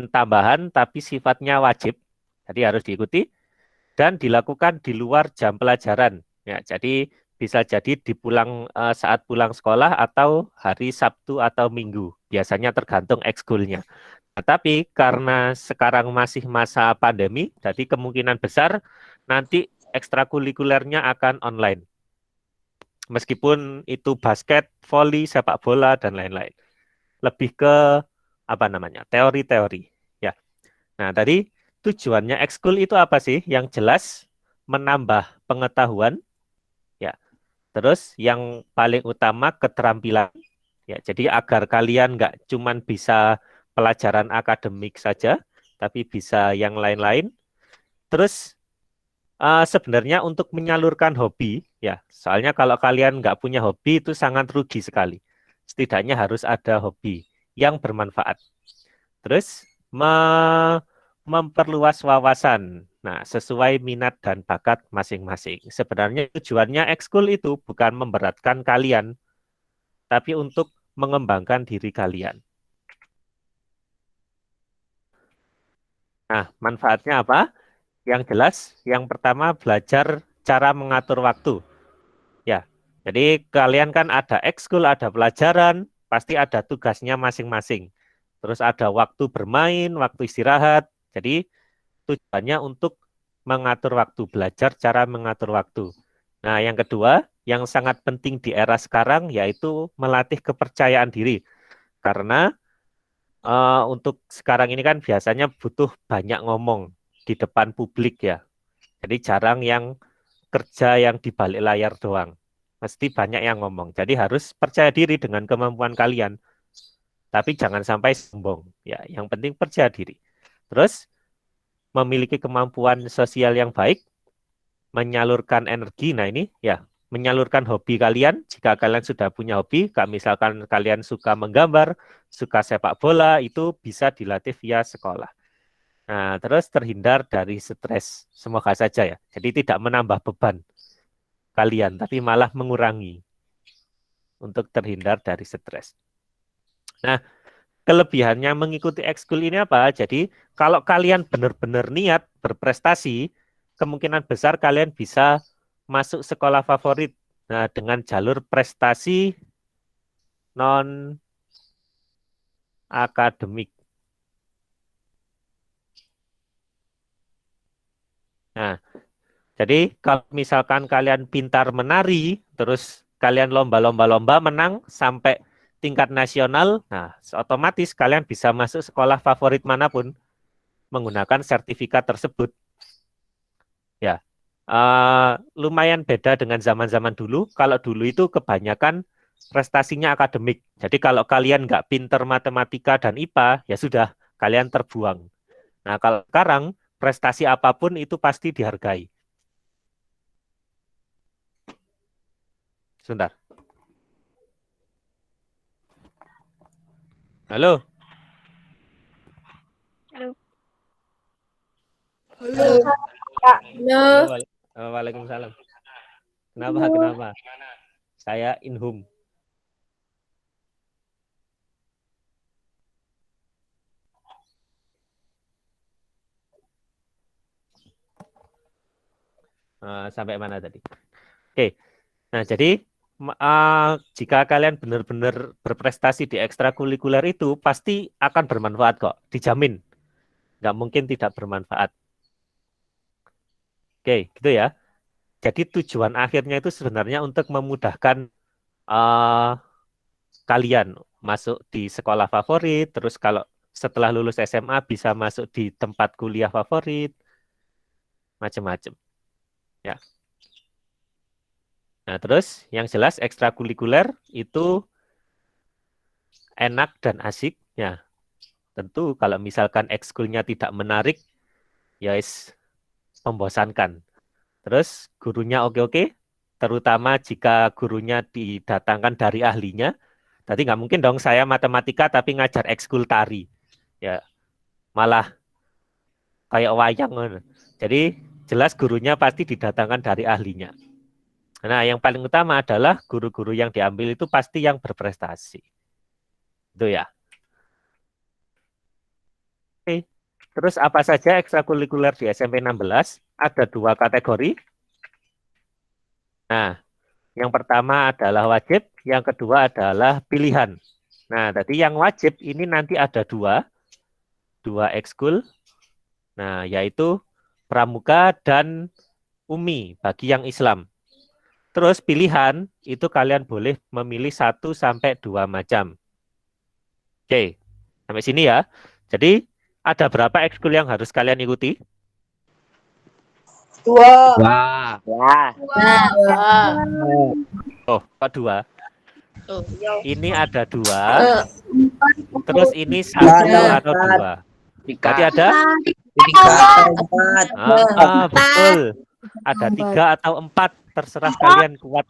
ujian tambahan tapi sifatnya wajib, jadi harus diikuti dan dilakukan di luar jam pelajaran. Ya, jadi bisa jadi saat pulang sekolah atau hari Sabtu atau Minggu. Biasanya tergantung ekskulnya. Nah, tapi karena sekarang masih masa pandemi, jadi kemungkinan besar nanti ekstrakurikulernya akan online. Meskipun itu basket, voli, sepak bola, dan lain-lain. Lebih ke apa namanya, teori-teori. Ya. Nah, tadi tujuannya ekskul itu apa sih? Yang jelas menambah pengetahuan, ya. Terus yang paling utama keterampilan, ya. Jadi agar kalian nggak cuman bisa pelajaran akademik saja, tapi bisa yang lain-lain. Terus sebenarnya untuk menyalurkan hobi, ya. Soalnya kalau kalian nggak punya hobi itu sangat rugi sekali. Setidaknya harus ada hobi yang bermanfaat. Terus memperluas wawasan. Nah, sesuai minat dan bakat masing-masing. Sebenarnya tujuannya ekskul itu bukan memberatkan kalian, tapi untuk mengembangkan diri kalian. Nah, manfaatnya apa? Yang jelas, yang pertama belajar cara mengatur waktu. Ya, jadi kalian kan ada ekskul, ada pelajaran, pasti ada tugasnya masing-masing. Terus ada waktu bermain, waktu istirahat. Jadi tujuannya untuk mengatur waktu, belajar cara mengatur waktu. Nah, yang kedua, yang sangat penting di era sekarang yaitu melatih kepercayaan diri. Karena untuk sekarang ini kan biasanya butuh banyak ngomong di depan publik ya. Jadi jarang yang kerja yang di balik layar doang. Mesti banyak yang ngomong. Jadi harus percaya diri dengan kemampuan kalian. Tapi jangan sampai sombong. Ya, yang penting percaya diri. Terus memiliki kemampuan sosial yang baik, menyalurkan energi. Nah ini ya, menyalurkan hobi kalian. Jika kalian sudah punya hobi, misalkan kalian suka menggambar, suka sepak bola, itu bisa dilatih via sekolah. Nah, terus terhindar dari stres. Semoga saja ya. Jadi tidak menambah beban kalian, tapi malah mengurangi untuk terhindar dari stres. Nah, kelebihannya mengikuti ekskul ini apa? Jadi, kalau kalian benar-benar niat berprestasi, kemungkinan besar kalian bisa masuk sekolah favorit. Nah, dengan jalur prestasi non akademik. Nah, jadi kalau misalkan kalian pintar menari, terus kalian lomba-lomba menang sampai tingkat nasional, nah otomatis kalian bisa masuk sekolah favorit manapun menggunakan sertifikat tersebut. Ya, lumayan beda dengan zaman-zaman dulu. Kalau dulu itu kebanyakan prestasinya akademik. Jadi kalau kalian nggak pinter matematika dan IPA, ya sudah, kalian terbuang. Nah, kalau sekarang prestasi apapun itu pasti dihargai. Sebentar. Halo. Halo. Halo. Halo. Halo. Waalaikumsalam. Kenapa? Saya Inhum. Sampai mana tadi? Oke. Nah, jadi jika kalian benar-benar berprestasi di ekstrakurikuler itu pasti akan bermanfaat kok, dijamin. Nggak mungkin tidak bermanfaat. Oke, gitu ya. Jadi tujuan akhirnya itu sebenarnya untuk memudahkan uh, kalian masuk di sekolah favorit, terus kalau setelah lulus SMA bisa masuk di tempat kuliah favorit, macam-macam. Ya. Nah, terus yang jelas ekstrakurikuler itu enak dan asik. Ya, tentu kalau misalkan ekskulnya tidak menarik, ya membosankan. Terus gurunya oke-oke, terutama jika gurunya didatangkan dari ahlinya. Tadi nggak mungkin dong saya matematika tapi ngajar ekskul tari. Ya, malah kayak wayang. Jadi jelas gurunya pasti didatangkan dari ahlinya. Nah, yang paling utama adalah guru-guru yang diambil itu pasti yang berprestasi. Itu ya. Oke. Terus apa saja ekstrakurikuler di SMP 16? Ada 2 kategori. Nah, yang pertama adalah wajib, yang kedua adalah pilihan. Nah, tadi yang wajib ini nanti ada dua ekskul. Nah, yaitu pramuka dan umi bagi yang Islam. Terus pilihan itu kalian boleh memilih 1 sampai 2 macam. Oke, sampai sini ya. Jadi ada berapa ekskul yang harus kalian ikuti? 2. Wah. Ya. Oh, kok 2? Tuh. Ini ada 2. Terus ini 1 atau 2. Berarti ada? 4. Betul. Ada 3 atau 4. Terserah kalian kuat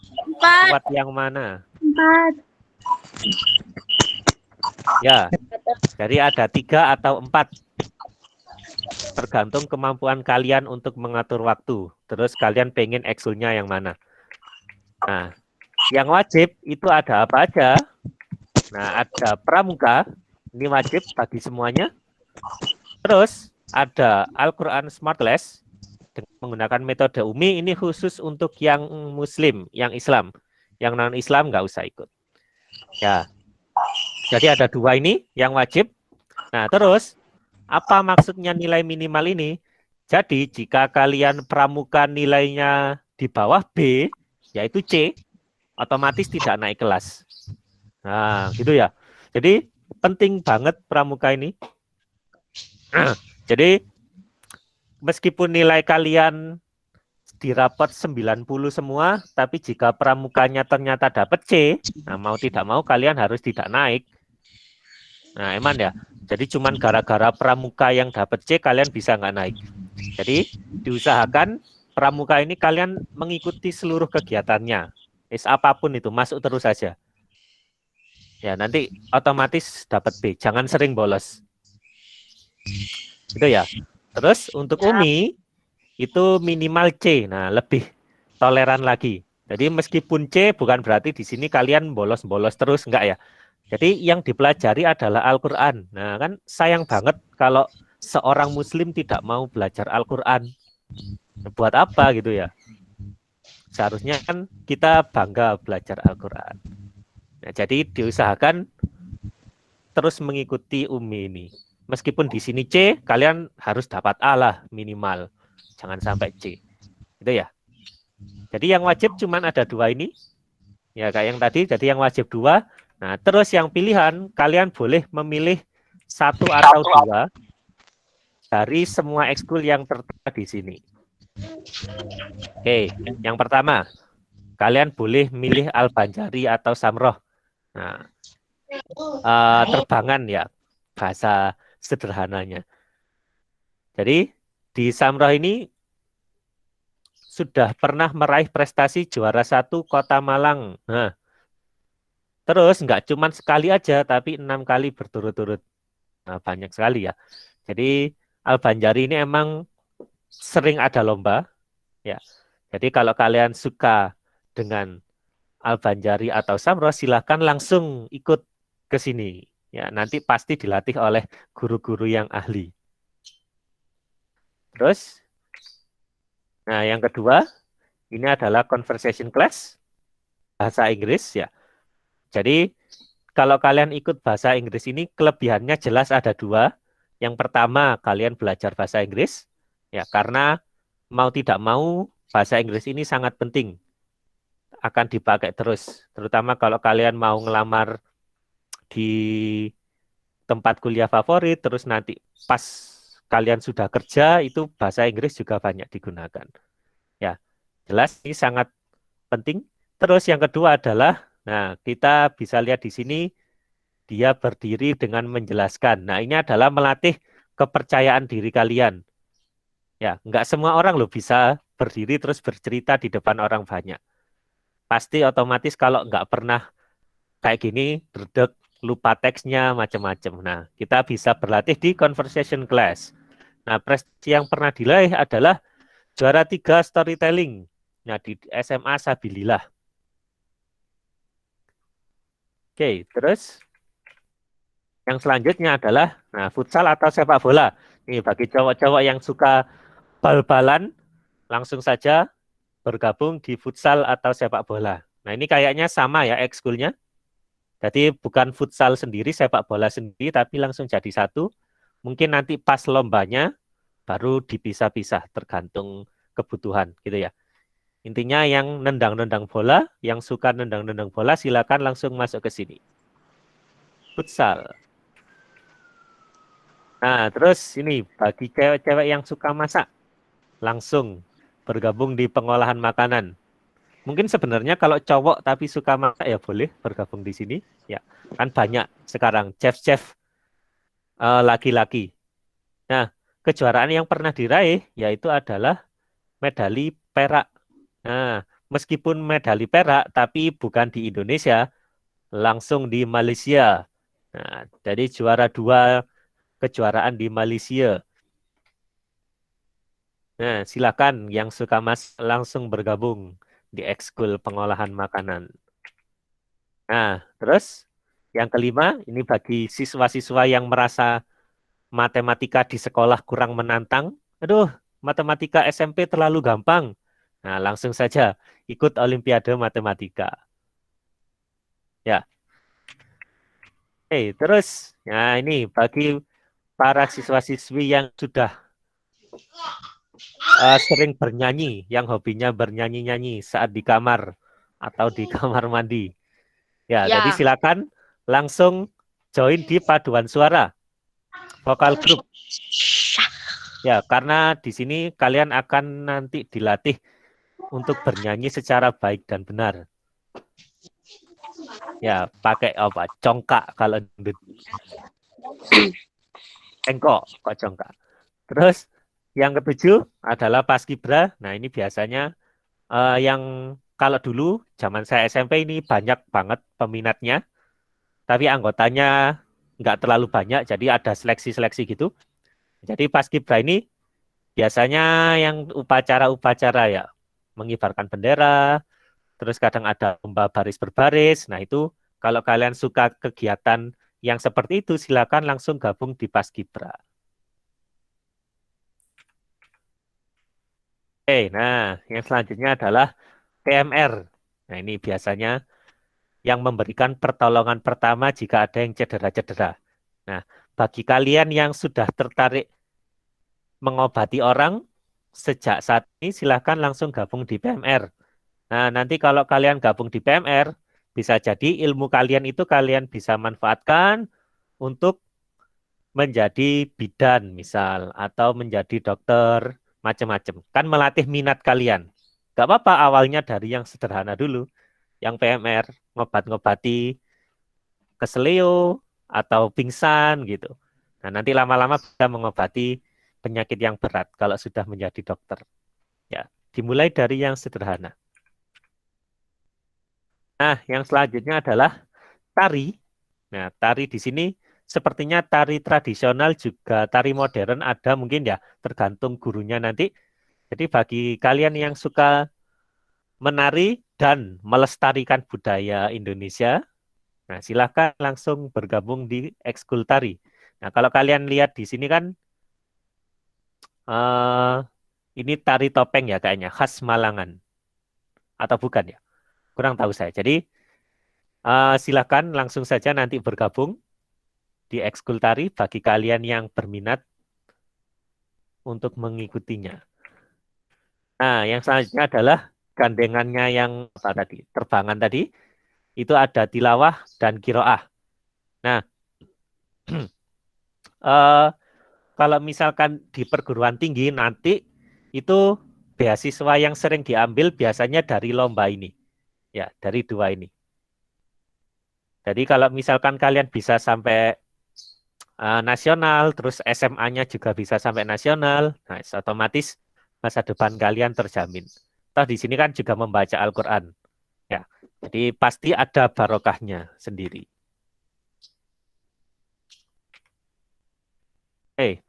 yang mana. 4. Ya, jadi ada 3 atau 4. Tergantung kemampuan kalian untuk mengatur waktu. Terus kalian pengen eksulnya yang mana. Nah, yang wajib itu ada apa aja? Nah, ada pramuka. Ini wajib bagi semuanya. Terus ada Al-Quran Smart Class dengan menggunakan metode UMI. Ini khusus untuk yang Muslim, yang Islam. Yang non-Islam nggak usah ikut. Ya, jadi ada 2 ini yang wajib. Nah, terus apa maksudnya nilai minimal ini? Jadi jika kalian pramuka nilainya di bawah B, yaitu C, otomatis tidak naik kelas. Nah, gitu ya. Jadi penting banget pramuka ini. Jadi meskipun nilai kalian di rapot 90 semua, tapi jika pramukanya ternyata dapat C, nah mau tidak mau kalian harus tidak naik. Nah, Eman ya. Jadi cuman gara-gara pramuka yang dapat C kalian bisa nggak naik. Jadi diusahakan pramuka ini kalian mengikuti seluruh kegiatannya. Apapun itu masuk terus saja. Ya, nanti otomatis dapat B. Jangan sering bolos. Itu ya. Terus untuk UMI itu minimal C. Nah, lebih toleran lagi. Jadi meskipun C bukan berarti di sini kalian bolos-bolos terus, enggak ya. Jadi yang dipelajari adalah Al-Quran. Nah, kan sayang banget kalau seorang Muslim tidak mau belajar Al-Quran. Buat apa gitu ya? Seharusnya kan kita bangga belajar Al-Quran. Nah, jadi diusahakan terus mengikuti UMI ini. Meskipun di sini C, kalian harus dapat A lah minimal. Jangan sampai C. Itu ya. Jadi yang wajib cuma ada 2 ini. Ya kayak yang tadi, jadi yang wajib 2. Nah, terus yang pilihan, kalian boleh memilih 1 atau 2 dari semua ekskul yang tertera di sini. Oke, yang pertama, kalian boleh milih Al-Banjari atau Samroh. Nah, terbangan ya, bahasa sederhananya. Jadi, di Samroh ini sudah pernah meraih prestasi juara 1 Kota Malang. Nah, terus nggak cuma sekali aja, tapi 6 kali berturut-turut. Nah, banyak sekali ya. Jadi Al-Banjari ini emang sering ada lomba. Ya. Jadi kalau kalian suka dengan Al-Banjari atau Samroh, silahkan langsung ikut ke sini. Ya, nanti pasti dilatih oleh guru-guru yang ahli. Terus, nah yang kedua, ini adalah conversation class, bahasa Inggris ya. Jadi kalau kalian ikut bahasa Inggris ini kelebihannya jelas ada 2. Yang pertama kalian belajar bahasa Inggris ya karena mau tidak mau bahasa Inggris ini sangat penting akan dipakai terus. Terutama kalau kalian mau ngelamar di tempat kuliah favorit terus nanti pas kalian sudah kerja itu bahasa Inggris juga banyak digunakan. Ya, jelas ini sangat penting. Terus yang kedua adalah nah, kita bisa lihat di sini dia berdiri dengan menjelaskan. Nah, ini adalah melatih kepercayaan diri kalian. Ya, nggak semua orang loh bisa berdiri terus bercerita di depan orang banyak. Pasti otomatis kalau nggak pernah kayak gini, dredeg, lupa teksnya, macam-macam. Nah, kita bisa berlatih di conversation class. Nah, prestasi yang pernah diraih adalah juara 3 storytelling. Nah, di SMA Sabilillah. Oke, terus Yang selanjutnya adalah futsal atau sepak bola. Ini bagi cowok-cowok yang suka bal-balan, langsung saja bergabung di futsal atau sepak bola. Nah, ini kayaknya sama ya ekskulnya. Jadi bukan futsal sendiri, sepak bola sendiri, tapi langsung jadi satu. Mungkin nanti pas lombanya baru dipisah-pisah tergantung kebutuhan gitu ya. Intinya yang nendang-nendang bola, yang suka nendang-nendang bola silakan langsung masuk ke sini. Futsal. Nah, terus ini bagi cewek-cewek yang suka masak, langsung bergabung di pengolahan makanan. Mungkin sebenarnya kalau cowok tapi suka masak ya boleh bergabung di sini. Ya, kan banyak sekarang chef-chef laki-laki. Nah, kejuaraan yang pernah diraih yaitu adalah medali perak. Nah, meskipun medali perak tapi bukan di Indonesia, langsung di Malaysia. Nah, jadi juara 2 kejuaraan di Malaysia. Nah, silakan yang suka mas langsung bergabung di ekskul pengolahan makanan. Nah, terus yang kelima, ini bagi siswa-siswa yang merasa matematika di sekolah kurang menantang. Aduh, matematika SMP terlalu gampang. Nah, langsung saja ikut Olimpiade Matematika. Ya, terus, nah ini bagi para siswa-siswi yang sudah sering bernyanyi, yang hobinya bernyanyi-nyanyi saat di kamar atau di kamar mandi. Ya, jadi silakan langsung join di paduan suara vokal grup. Ya, karena di sini kalian akan nanti dilatih untuk bernyanyi secara baik dan benar. Ya, pakai apa? Congkak kalau engkok kok congkak. Terus yang ketujuh adalah paskibra. Nah, ini biasanya yang kalau dulu zaman saya SMP ini banyak banget peminatnya, tapi anggotanya nggak terlalu banyak, jadi ada seleksi-seleksi gitu. Jadi paskibra ini biasanya yang upacara-upacara ya, mengibarkan bendera, terus kadang ada lomba baris berbaris. Nah itu kalau kalian suka kegiatan yang seperti itu, silakan langsung gabung di paskibra. Nah yang selanjutnya adalah PMR. Nah ini biasanya yang memberikan pertolongan pertama jika ada yang cedera-cedera. Nah, bagi kalian yang sudah tertarik mengobati orang sejak saat ini, silahkan langsung gabung di PMR. Nah, nanti kalau kalian gabung di PMR, bisa jadi ilmu kalian itu kalian bisa manfaatkan untuk menjadi bidan misal, atau menjadi dokter, macam-macam. Kan melatih minat kalian. Gak apa-apa awalnya dari yang sederhana dulu, yang PMR, ngobat-ngobati keseleo atau pingsan gitu. Nah, nanti lama-lama bisa mengobati penyakit yang berat kalau sudah menjadi dokter. Ya, dimulai dari yang sederhana. Nah, yang selanjutnya adalah tari. Nah, tari di sini sepertinya tari tradisional juga tari modern ada mungkin ya, tergantung gurunya nanti. Jadi bagi kalian yang suka menari dan melestarikan budaya Indonesia, nah silakan langsung bergabung di ekskul tari. Nah, kalau kalian lihat di sini kan ini tari topeng ya kayaknya khas Malangan atau bukan ya? Kurang tahu saya. Jadi silakan langsung saja nanti bergabung di ekskul tari bagi kalian yang berminat untuk mengikutinya. Nah, yang selanjutnya adalah gandengannya yang apa tadi? Terbangan tadi itu ada tilawah dan kiroah. Nah, eh, kalau misalkan di perguruan tinggi nanti itu beasiswa yang sering diambil biasanya dari lomba ini. Ya, dari dua ini. Jadi kalau misalkan kalian bisa sampai nasional, terus SMA-nya juga bisa sampai nasional, nah otomatis masa depan kalian terjamin. Toh di sini kan juga membaca Al-Quran. Ya, jadi pasti ada barokahnya sendiri.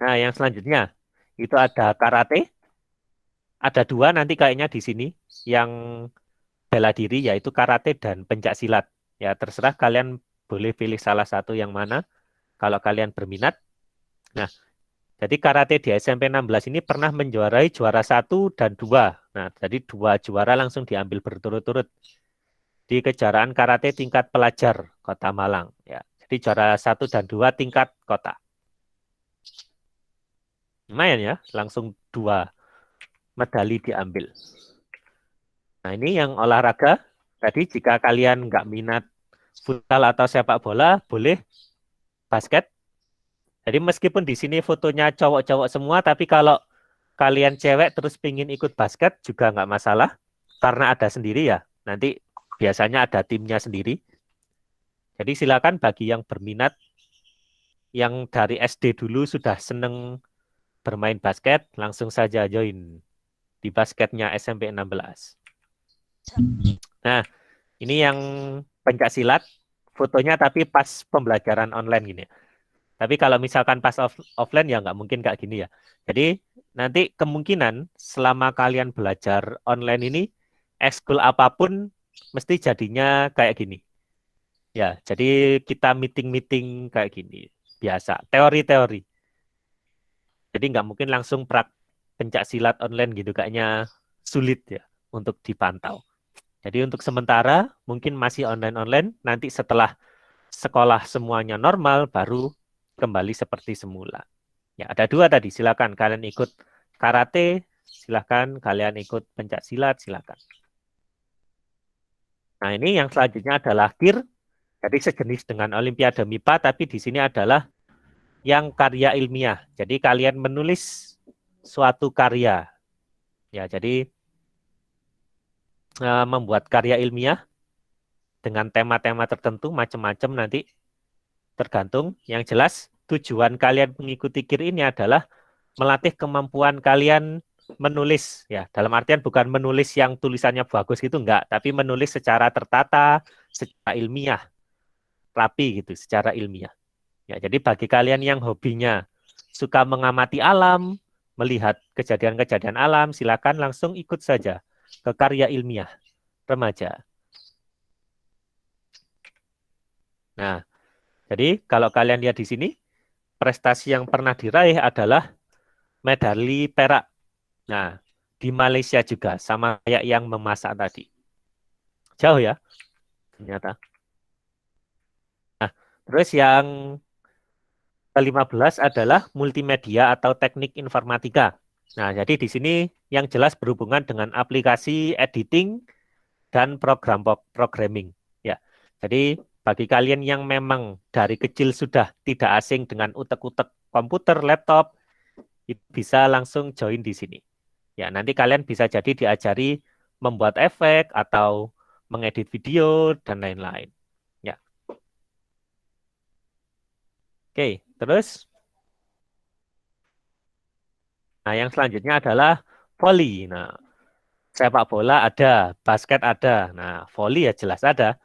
Nah yang selanjutnya itu ada karate. Ada dua nanti kayaknya di sini yang bela diri yaitu karate dan pencak silat. Ya terserah kalian boleh pilih salah satu yang mana. kalau kalian berminat. Nah, jadi karate di SMP 16 ini pernah menjuarai juara 1 dan 2. Nah, jadi 2 juara langsung diambil berturut-turut di kejuaraan karate tingkat pelajar Kota Malang. Ya, jadi juara 1 dan 2 tingkat kota. Lumayan ya, langsung 2 medali diambil. Nah, ini yang olahraga. Tadi jika kalian nggak minat futsal atau sepak bola, boleh basket. Jadi meskipun di sini fotonya cowok-cowok semua, tapi kalau kalian cewek terus pingin ikut basket juga nggak masalah. Karena ada sendiri ya, nanti biasanya ada timnya sendiri. Jadi silakan bagi yang berminat, yang dari SD dulu sudah seneng bermain basket, langsung saja join di basketnya SMP 16. Nah, ini yang pencak silat, fotonya tapi pas pembelajaran online gini. Tapi kalau misalkan pas offline ya nggak mungkin kayak gini ya. Jadi nanti kemungkinan selama kalian belajar online ini, ekskul apapun mesti jadinya kayak gini. Ya, jadi kita meeting-meeting kayak gini. Biasa, teori-teori. Jadi nggak mungkin langsung pencak silat online gitu, kayaknya sulit ya untuk dipantau. Jadi untuk sementara mungkin masih online-online, nanti setelah sekolah semuanya normal baru kembali seperti semula. Ya, ada 2 tadi, silakan kalian ikut karate, silakan kalian ikut pencak silat, silakan. Nah, ini yang selanjutnya adalah KIR. Jadi sejenis dengan Olimpiade MIPA, tapi di sini adalah yang karya ilmiah. Jadi kalian menulis suatu karya. Ya, jadi membuat karya ilmiah dengan tema-tema tertentu macam-macam nanti tergantung. Yang jelas tujuan kalian mengikuti KIR ini adalah melatih kemampuan kalian menulis, ya, dalam artian bukan menulis yang tulisannya bagus gitu, enggak, tapi menulis secara tertata, secara ilmiah, rapi gitu, secara ilmiah. Ya, jadi bagi kalian yang hobinya suka mengamati alam, melihat kejadian-kejadian alam, silakan langsung ikut saja ke karya ilmiah remaja. Nah, jadi kalau kalian lihat di sini, prestasi yang pernah diraih adalah medali perak. Nah, di Malaysia juga, sama kayak yang memasak tadi. Jauh ya, ternyata. Nah, terus yang ke-15 adalah multimedia atau teknik informatika. Nah, jadi di sini yang jelas berhubungan dengan aplikasi editing dan programming. Ya, jadi bagi kalian yang memang dari kecil sudah tidak asing dengan utek-utek komputer, laptop, bisa langsung join di sini. Ya, nanti kalian bisa jadi diajari membuat efek atau mengedit video dan lain-lain. Ya. Oke, terus nah yang selanjutnya adalah volley. Nah, sepak bola ada, basket ada. Nah, volley ya jelas ada.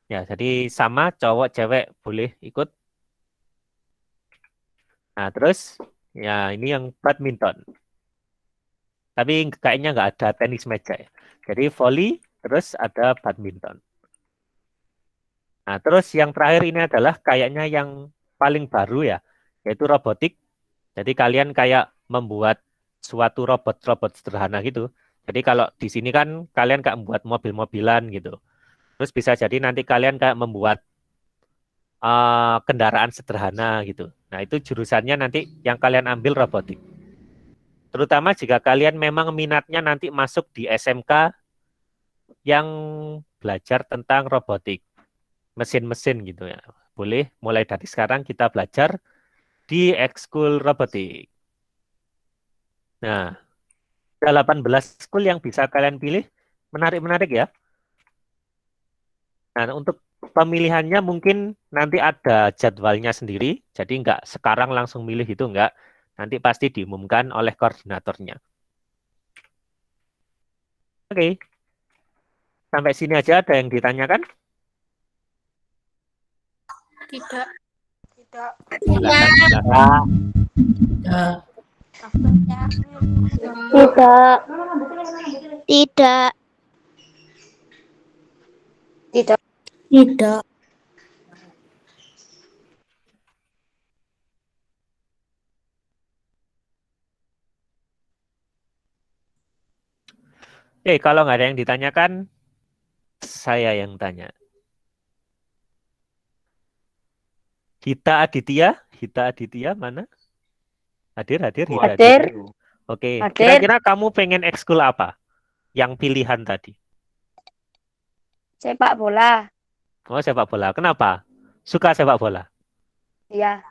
Ya, jadi sama cowok cewek boleh ikut. Nah, terus ya ini yang badminton. Tapi kayaknya nggak ada tenis meja ya. Jadi volley, terus ada badminton. Nah, terus yang terakhir ini adalah kayaknya yang paling baru ya, yaitu robotik. Jadi kalian kayak membuat suatu robot-robot sederhana gitu. Jadi kalau di sini kan kalian kayak membuat mobil-mobilan gitu. Terus bisa jadi nanti kalian kayak membuat kendaraan sederhana gitu. Nah, itu jurusannya nanti yang kalian ambil robotik. Terutama jika kalian memang minatnya nanti masuk di SMK yang belajar tentang robotik, mesin-mesin gitu ya. Boleh mulai dari sekarang kita belajar di ekskul robotik. Nah, 18 school yang bisa kalian pilih, menarik-menarik ya. Nah, untuk pemilihannya mungkin nanti ada jadwalnya sendiri, jadi nggak sekarang langsung milih itu nggak. Nanti pasti diumumkan oleh koordinatornya. Oke, sampai sini aja ada yang ditanyakan? Tidak. Tidak. Silakan, silakan. Tidak. Tidak. Tidak. Tidak. Kalau nggak ada yang ditanyakan, saya yang tanya. Hita Aditya mana? Hadir. Hadir. Oke, Hadir. kira-kira kamu pengen ekskul apa? Yang pilihan tadi. Sepak bola. Oh, sepak bola. Kenapa? Suka sepak bola? Iya.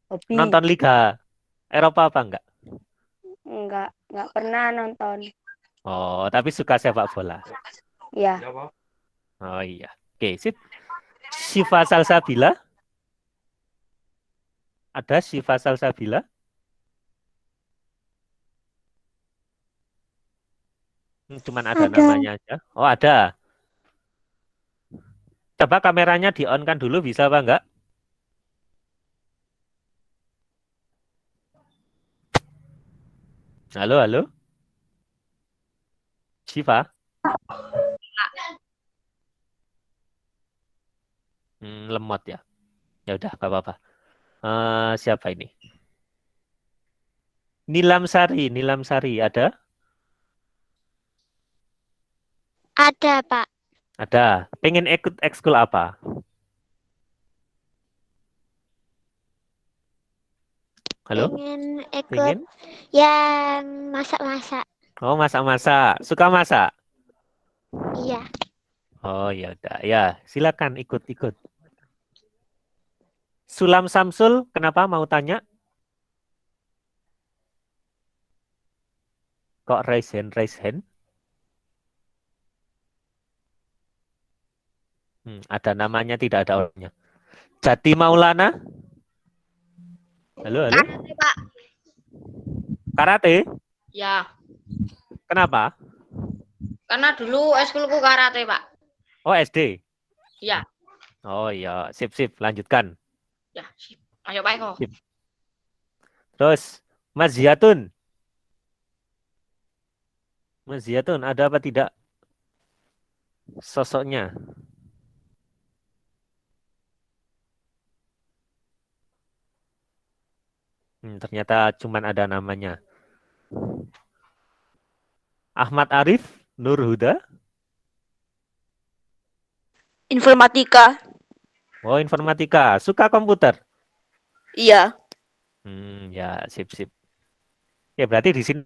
Hobi. Nonton Liga Eropa apa enggak? Enggak pernah nonton. Oh, tapi suka sepak bola. Iya. Oh iya. Oke, sip. Syifa Salsabila? Ada Syifa Salsabila? Cuman ada namanya aja. Oh, ada. Coba kameranya di-on-kan dulu, bisa apa enggak? Halo? Syifa? Lemot ya. Ya udah, gak apa-apa. Siapa ini? Nilam Sari, ada? Ada, Pak. Ada. Pengen ikut ekskul apa? Halo? Pengen ikut Pengen? yang masak-masak. Oh, masak-masak. Suka masak? Iya. Oh, ya udah. Ya, silakan ikut. Sulam Samsul, kenapa mau tanya? Kok raise hand? Ada namanya, tidak ada orangnya. Jati Maulana? Halo? Karate, Pak. Karate? Ya, Kenapa? karena dulu eskulku karate, Pak. Oh, SD? Iya. Oh iya, sip, lanjutkan. Ya, sip. Ayo, Pak Eko. Sip. Terus, Mas Ziyatun, ada apa tidak sosoknya? Ternyata cuman ada namanya. Ahmad Arif, Nur Huda. Informatika. Oh, informatika. Suka komputer? Iya. Ya, sip. Ya, berarti di sini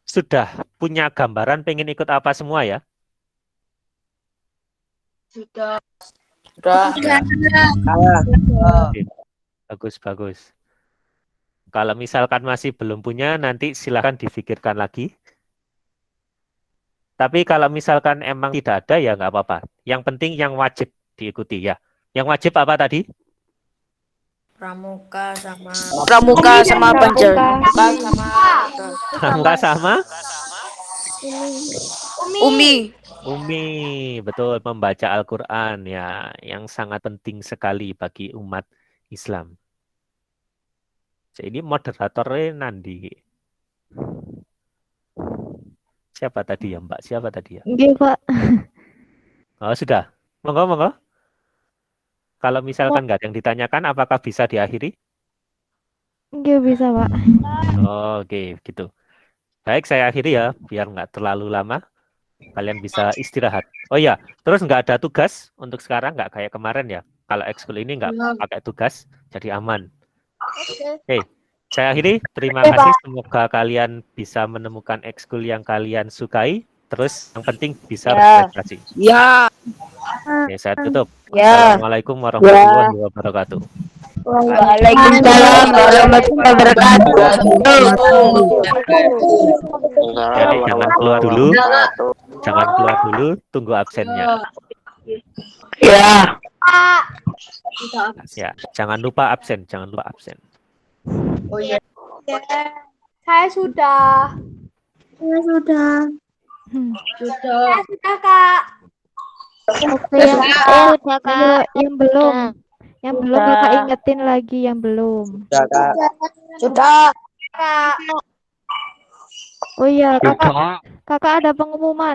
sudah punya gambaran pengen ikut apa semua ya? Sudah. Ya. Bagus. Kalau misalkan masih belum punya, nanti silakan difikirkan lagi. Tapi kalau misalkan emang tidak ada, ya nggak apa-apa. Yang penting yang wajib diikuti ya. Yang wajib apa tadi? Pramuka sama Banjar. Pramuka sama? Umi. Betul, membaca Al-Quran ya, yang sangat penting sekali bagi umat Islam. Ini moderatornya Nandi. Siapa tadi ya, Mbak? Siapa tadi ya? Iya, Pak. Oh, sudah. Monggo. Kalau misalkan nggak ada yang ditanyakan, apakah bisa diakhiri? Iya, bisa, Pak. Oke, gitu. Baik, saya akhiri ya, biar nggak terlalu lama. Kalian bisa istirahat. Oh iya, terus nggak ada tugas untuk sekarang, nggak kayak kemarin ya. Kalau ekskul ini nggak pakai tugas, jadi aman. Oke, saya akhiri. Terima kasih. Semoga kalian bisa menemukan ekskul yang kalian sukai. Terus yang penting bisa berprestasi. Ya. Oke, saya tutup. Ya. Assalamualaikum warahmatullahi wabarakatuh. Waalaikumsalam warahmatullahi wabarakatuh. Jadi jangan keluar dulu, tunggu absennya. Ya. Ya, jangan lupa absen. Oh iya. Saya sudah. Sudah. Saya sudah, Kak. Udah, Kak. Yang belum Kakak ingetin lagi yang belum. Sudah. Kak. Oh iya, Kakak ada pengumuman.